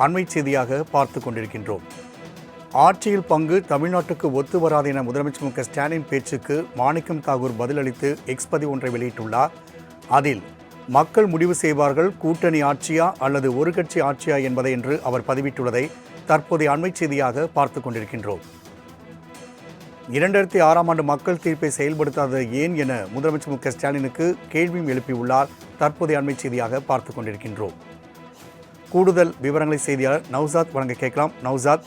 அண்மை செய்தியாக பார்த்து கொண்டிருக்கின்றோம். ஆட்சியில் பங்கு தமிழ்நாட்டுக்கு ஒத்து வராது என முதலமைச்சர் மு க ஸ்டாலின் பேச்சுக்கு மாணிக்கம் தாகூர் பதிலளித்து எக்ஸ் பதிவு ஒன்றை வெளியிட்டுள்ளார். அதில் மக்கள் முடிவு செய்வார்கள் கூட்டணி ஆட்சியா அல்லது ஒரு கட்சி ஆட்சியா என்பதை என்று அவர் பதிவிட்டுள்ளதை தற்போதைய அண்மை செய்தியாக பார்த்து கொண்டிருக்கின்றோம். 2006ஆம் ஆண்டு மக்கள் தீர்ப்பை செயல்படுத்தாதது ஏன் என முதலமைச்சர் மு க ஸ்டாலினுக்கு கேள்வியும் எழுப்பியுள்ளார். தற்போதைய அண்மை செய்தியாக பார்த்து கொண்டிருக்கின்றோம். கூடுதல் விவரங்களை செய்தியாளர் நௌசாத் வழங்க கேட்கலாம். நௌசாத்,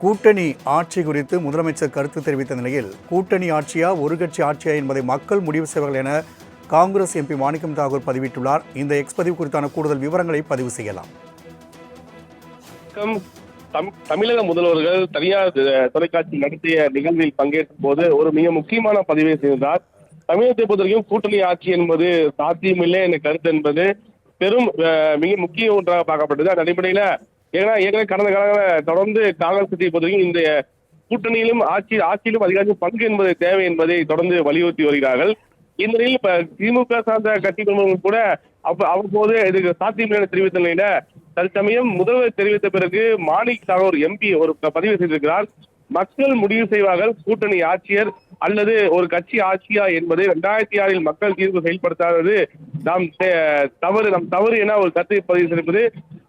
கூட்டணி ஆட்சி குறித்து முதலமைச்சர் கருத்து தெரிவித்த நிலையில் கூட்டணி ஆட்சியா ஒரு கட்சி ஆட்சியா என்பதை மக்கள் முடிவு செய்வார்கள் என காங்கிரஸ் எம்பி மாணிக்கம் தாகூர் பதிவிட்டுள்ளார். இந்த எக்ஸ் பதிவு குறித்தான கூடுதல் விவரங்களை பதிவு செய்யலாம். தமிழக முதல்வர்கள் தனியார் தொலைக்காட்சி நடத்திய நிகழ்வில் பங்கேற்கும் போது ஒரு மிக முக்கியமான பதிவை செய்தார். தமிழகத்தை பொறுத்தவரைக்கும் கூட்டணி ஆட்சி என்பது சாத்தியமில்லை என்ற கருத்து என்பது பெரும் மிக முக்கிய ஒன்றாக பார்க்கப்பட்டது. அந்த அடிப்படையில ஏற்கனவே கடந்த காலங்களில் தொடர்ந்து காங்கிரஸ் கட்சியை பொறுத்தவரைக்கும் இந்த கூட்டணியிலும் ஆட்சியிலும் அதிகாரியும் பங்கு என்பது தேவை என்பதை தொடர்ந்து வலியுறுத்தி வருகிறார்கள். இந்த நிலையில் இப்ப திமுக சார்ந்த கட்சி பிரமுகர்கள் கூட அவ்வப்போது இதுக்கு சாத்தியமில்லை என தெரிவித்த நிலையில தற்சமயம் முதல்வர் தெரிவித்த பிறகு மாணிக் தாகூர் எம்பி ஒரு பதிவு செய்திருக்கிறார். மக்கள் முடிவு செய்வார்கள் கூட்டணி ஆட்சியர் அல்லது ஒரு கட்சி ஆட்சியா என்பதை 2006 மக்கள் தீர்ப்பு செயல்படுத்தாதது நம் தவறு என ஒரு கருத்தை பதிவு செய்திருப்பது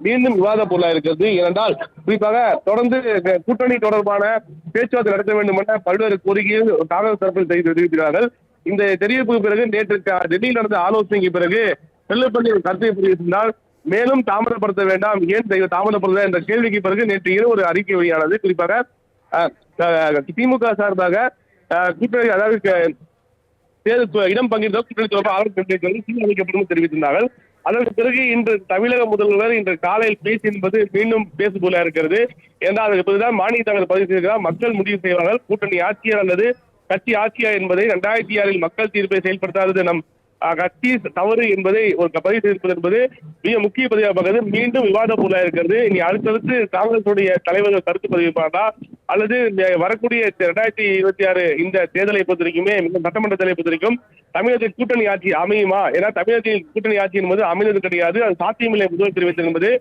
மீண்டும் விவாத பொருளாக இருக்கிறது. ஏனென்றால் குறிப்பாக தொடர்ந்து கூட்டணி தொடர்பான பேச்சுவார்த்தை நடத்த வேண்டும் என பல்வேறு கோரிக்கைகள் காங்கிரஸ் தரப்பில் தெரிவிக்கிறார்கள். இந்த தெரிவிப்புக்கு பிறகு நேற்று டெல்லியில் நடந்த ஆலோசனைக்கு பிறகு வெள்ளப்பள்ளி ஒரு கருத்தை பதிவிட்டிருந்தால் மேலும் தாமதப்படுத்த வேண்டாம், ஏன் தாமதப்படுத்த என்ற கேள்விக்கு பிறகு நேற்று இரவு ஒரு அறிக்கை வெளியானது. குறிப்பாக திமுக சார்பாக கூட்டணி அதாவது இடம் பங்கிருந்த கூட்டணி தொடர்பாக அளிக்கப்படும் தெரிவித்திருந்தார்கள். அதற்கு பிறகு இன்று தமிழக முதல்வர் இன்று காலையில் பேச்சு என்பது மீண்டும் பேசுபொருளாக இருக்கிறது. ஏன்னா அதற்கு பிறகுதான் மாநில தகவல் பதிவு செய்திருக்கிறார். மக்கள் முடிவு செய்வார்கள் கூட்டணி ஆட்சியர் அல்லது கட்சி ஆட்சியா என்பதை 2006 மக்கள் தீர்ப்பை செயல்படுத்தாதது நம் கட்சி தவறு என்பதை ஒரு பதிவு செய்திருப்பது என்பது மிக முக்கிய பதிவாக பார்க்கிறது. மீண்டும் விவாத பொருளாக இருக்கிறது. இனி அடுத்தடுத்து காங்கிரசுடைய தலைவர்கள் கருத்து பதிவிப்பார்களா அல்லது வரக்கூடிய 2026 இந்த தேர்தலை பொறுத்தவரைக்குமே சட்டமன்ற தேர்தலை பொறுத்தவரைக்கும் தமிழகத்தில் கூட்டணி ஆட்சி அமையுமா? ஏன்னா தமிழகத்தில் கூட்டணி ஆட்சி என்பது அமைந்தது கிடையாது, அது சாத்தியமில்லை முதல்வர் தெரிவித்தது என்பது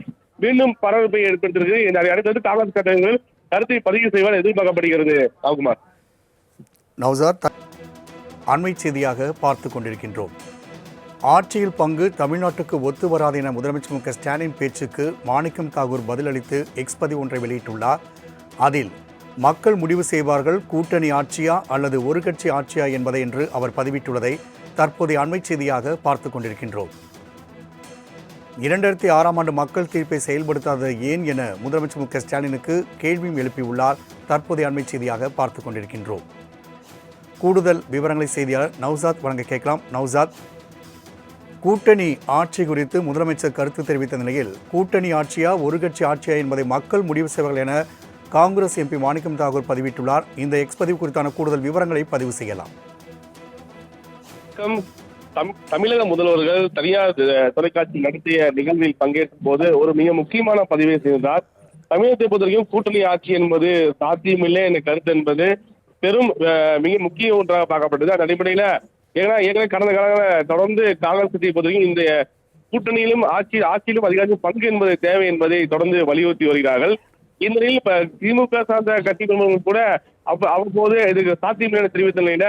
மீண்டும் பரபரப்பை ஏற்படுத்தியிருக்கிறது. அடுத்தடுத்து காங்கிரஸ் கட்சிகள் கருத்தை பதிவு செய்வார் எதிர்பார்க்கப்படுகிறது. ராகுமார், நௌசாத், அண்மை செய்தியாக பார்த்து கொண்டிருக்கின்றோம். ஆட்சியில் பங்கு தமிழ்நாட்டுக்கு ஒத்து வராது என முதலமைச்சர் மு க ஸ்டாலின் பேச்சுக்கு மாணிக்கம் தாகூர் பதிலளித்து எக்ஸ் பதிவு ஒன்றை வெளியிட்டுள்ளார். அதில் மக்கள் முடிவு செய்வார்கள் கூட்டணி ஆட்சியா அல்லது ஒரு கட்சி ஆட்சியா என்பதை என்று அவர் பதிவிட்டுள்ளதை தற்போதைய அண்மை செய்தியாக பார்த்து கொண்டிருக்கின்றோம். 2006ஆம் ஆண்டு மக்கள் தீர்ப்பை செயல்படுத்தாதது ஏன் என முதலமைச்சர் மு க ஸ்டாலினுக்கு கேள்வியும் எழுப்பியுள்ளார். தற்போதைய அண்மை செய்தியாக பார்த்து கொண்டிருக்கின்றோம். கூடுதல் விவரங்களை செய்தியாளர் நௌசாத் வழங்க கேட்கலாம். நௌசாத், கூட்டணி ஆட்சி குறித்து முதலமைச்சர் கருத்து தெரிவித்த நிலையில் கூட்டணி ஆட்சியா ஒரு கட்சி ஆட்சியா என்பதை மக்கள் முடிவு செய்வார்கள் என காங்கிரஸ் எம்பி மாணிக்கம் தாகூர் பதிவிட்டுள்ளார். இந்த எக்ஸ் பதிவு குறித்தான கூடுதல் விவரங்களை பதிவு செய்யலாம். தமிழக முதல்வர்கள் தனியார் தொலைக்காட்சி நடத்திய நிகழ்வில் பங்கேற்கும் போது ஒரு மிக முக்கியமான பதிவை செய்தார். தமிழகத்தை பொறுத்தவரைக்கும் கூட்டணி ஆட்சி என்பது சாத்தியமில்லை என்ற கருத்து என்பது பெரும் மிக முக்கிய ஒன்றாக பார்க்கப்பட்டது. அந்த அடிப்படையில ஏற்கனவே கடந்த காலங்களில் தொடர்ந்து காங்கிரஸ் கட்சியை பொறுத்தவரைக்கும் இந்த கூட்டணியிலும் ஆட்சியிலும் அதிகாரியும் பங்கு என்பது தேவை என்பதை தொடர்ந்து வலியுறுத்தி வருகிறார்கள். இந்த நிலையில் இப்ப திமுக சார்ந்த கட்சி பிரமுகர்கள் கூட அவ்வப்போது இதுக்கு சாத்தியமில்லை என தெரிவித்த நிலையில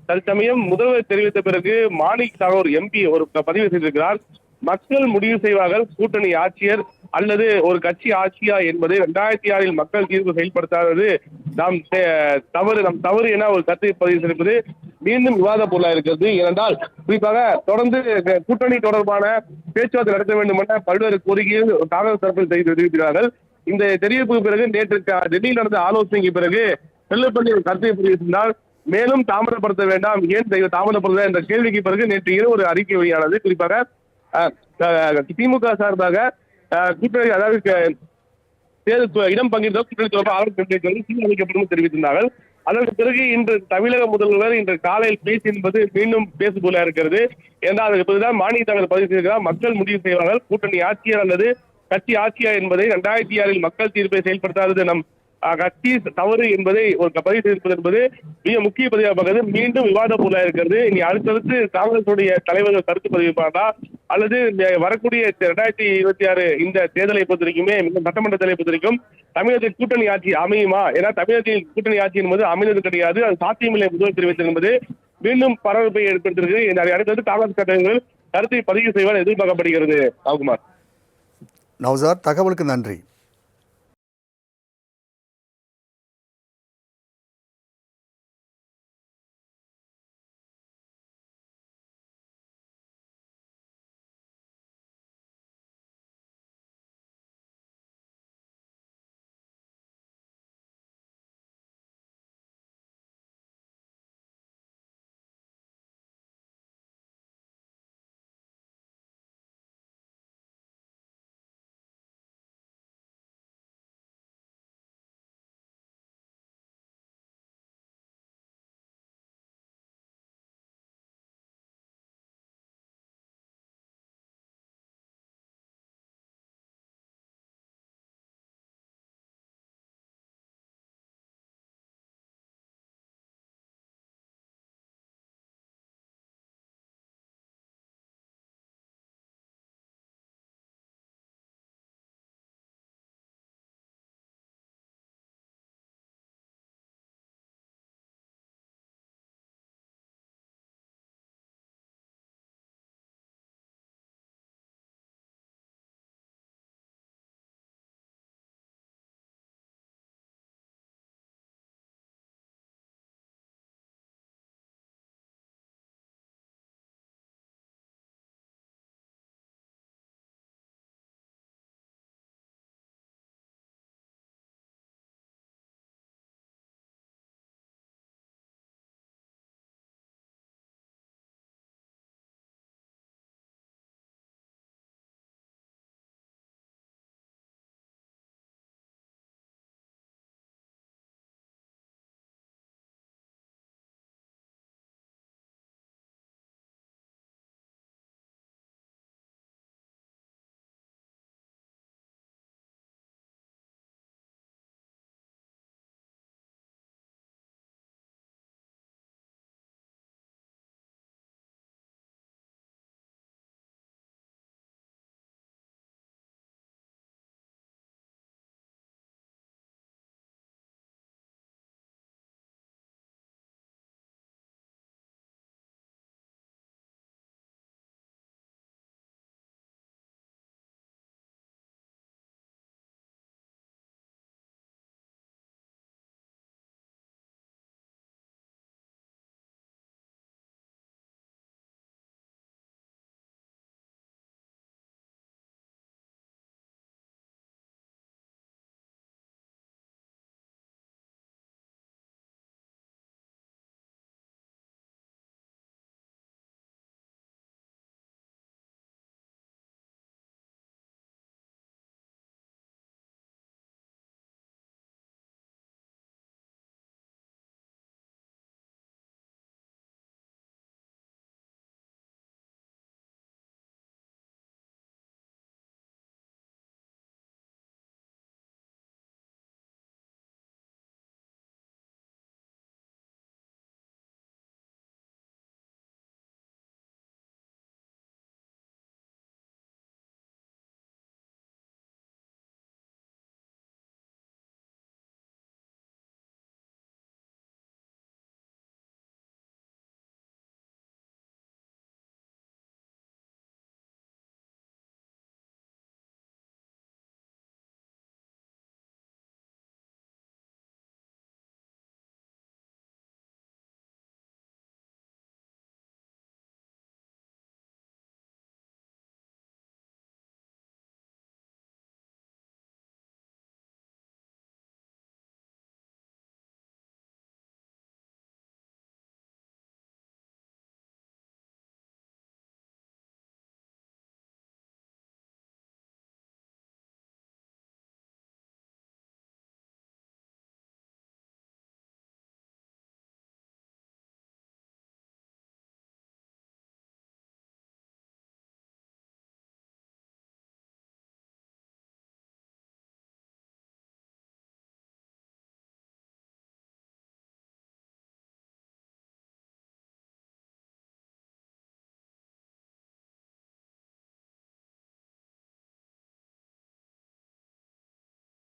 தற்சமயம் முதல்வர் தெரிவித்த பிறகு மாணிக் தாகூர் எம்பி ஒரு பதிவு செய்திருக்கிறார். மக்கள் முடிவு செய்வார்கள் கூட்டணி ஆட்சியர் அல்லது ஒரு கட்சி ஆட்சியா என்பதை 2006 மக்கள் தீர்ப்பு செயல்படுத்தாதது தவறு என ஒரு கருத்தை பதிவு செய்திருப்பது மீண்டும் விவாத பொருளாக இருக்கிறது. ஏனென்றால் குறிப்பாக தொடர்ந்து கூட்டணி தொடர்பான பேச்சுவார்த்தை நடத்த வேண்டும் என பல்வேறு கோரிக்கைகள் காங்கிரஸ் தரப்பில் தெரிவிக்கிறார்கள். இந்த தெரிவிப்புக்கு பிறகு நேற்று டெல்லியில் நடந்த ஆலோசனைக்கு பிறகு வெள்ளப்பள்ளி ஒரு கருத்தை பதிவிட்டிருந்தால் மேலும் தாமதப்படுத்த வேண்டாம், ஏன் தாமதப்படுத்த என்ற கேள்விக்கு பிறகு நேற்று இரவு ஒரு அறிக்கை வெளியானது. குறிப்பாக திமுக சார்பாக கூட்டணி அதாவது இடம் பங்கிருந்த கூட்டணி தொடர்பாக அளிக்கப்படும் தெரிவித்திருந்தார்கள். அதற்கு பிறகு இன்று தமிழக முதல்வர் இன்று காலையில் பேச்சு என்பது மீண்டும் பேசுபொருளாக இருக்கிறது. ஏன்னா அதற்கு பிறகுதான் மாநில தகவல் பதிவு செய்திருக்கிறார். மக்கள் முடிவு செய்வார்கள் கூட்டணி ஆட்சியர் அல்லது கட்சி ஆட்சியா என்பதை 2006 மக்கள் தீர்ப்பை செயல்படுத்தாதது நம் கட்சி தவறு என்பதை ஒரு பதிவு செய்திருப்பது என்பது மிக முக்கிய பதிவாக பார்க்கிறது. மீண்டும் விவாத பொருளாக இருக்கிறது. இனி அடுத்தடுத்து காங்கிரசுடைய தலைவர்கள் கருத்து பதிவிப்பார்களா அல்லது வரக்கூடிய 2026 இந்த தேர்தலை பொறுத்த வரைக்குமே, சட்டமன்ற தேர்தலை பொறுத்த வரைக்கும் தமிழகத்தில் கூட்டணி ஆட்சி அமையுமா? ஏன்னா தமிழகத்தில் கூட்டணி ஆட்சி என்பது அமைந்தது கிடையாது, அது சாத்தியமில்லை முதல்வர் தெரிவித்தது என்பது மீண்டும் பரபரப்பை ஏற்படுத்தியிருக்கு. அடுத்தது காங்கிரஸ் கட்சியினர் கருத்தை பதிவு செய்வார் எதிர்பார்க்கப்படுகிறது. ராகுமார். நௌசாத், தகவலுக்கு நன்றி.